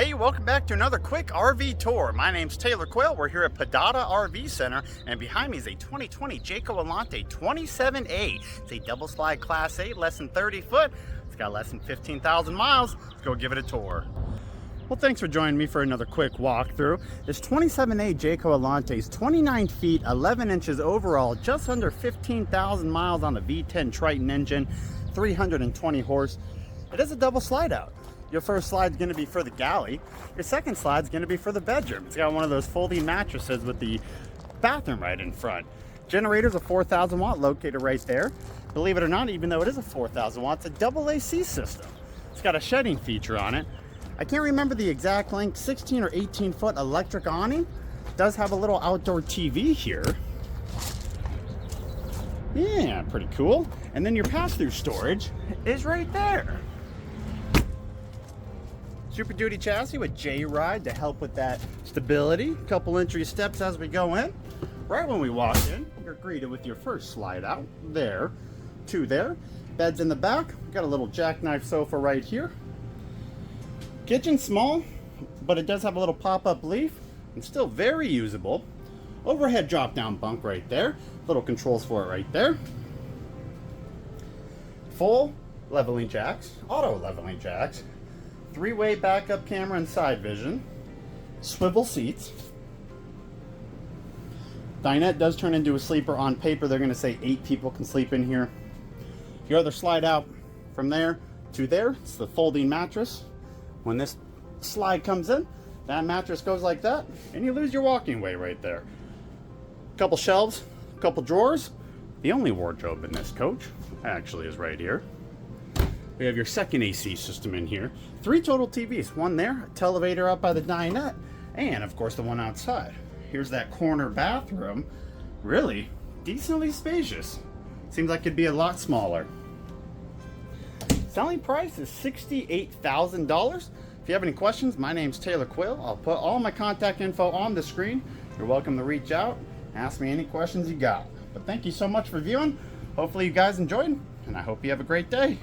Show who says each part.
Speaker 1: Hey, welcome back to another quick RV tour. My name's Taylor Quayle. We're here at Padada RV Center, and behind me is a 2020 Jayco Elante 27A. It's a double slide Class 8, less than 30 foot. It's got less than 15,000 miles. Let's go give it a tour. Well, thanks for joining me for another quick walkthrough. This 27A Jayco Elante is 29 feet, 11 inches overall, just under 15,000 miles on the V10 Triton engine, 320 horse. It is a double slide out. Your first slide is going to be for the galley. Your second slide is going to be for the bedroom. It's got one of those folding mattresses with the bathroom right in front. Generator's a 4,000 watt located right there. Believe it or not, even though it is a 4,000 watt, it's a double AC system. It's got a shedding feature on it. I can't remember the exact length, 16 or 18 foot electric awning. It does have a little outdoor TV here. Yeah, pretty cool. And then your pass-through storage is right there. Super Duty chassis with J-Ride to help with that stability. Couple entry steps as we go in. Right when we walk in, you're greeted with your first slide out. There, two there. Beds in the back. Got a little jackknife sofa right here. Kitchen small, but it does have a little pop-up leaf and still very usable. Overhead drop-down bunk right there. Little controls for it right there. Full leveling jacks, auto leveling jacks. Three-way backup camera and side vision. Swivel seats. Dinette does turn into a sleeper. On paper, they're going to say 8 people can sleep in here. Your other slide out from there to there, it's the folding mattress. When this slide comes in, that mattress goes like that, and you lose your walking way right there. Couple shelves, couple drawers. The only wardrobe in this coach actually is right here. We have your second AC system in here. 3 total TVs, one there, a televator up by the dinette, and of course the one outside. Here's that corner bathroom. Really decently spacious. Seems like it'd be a lot smaller. Selling price is $68,000. If you have any questions, my name's Taylor Quayle. I'll put all my contact info on the screen. You're welcome to reach out, ask me any questions you got. But thank you so much for viewing. Hopefully you guys enjoyed, and I hope you have a great day.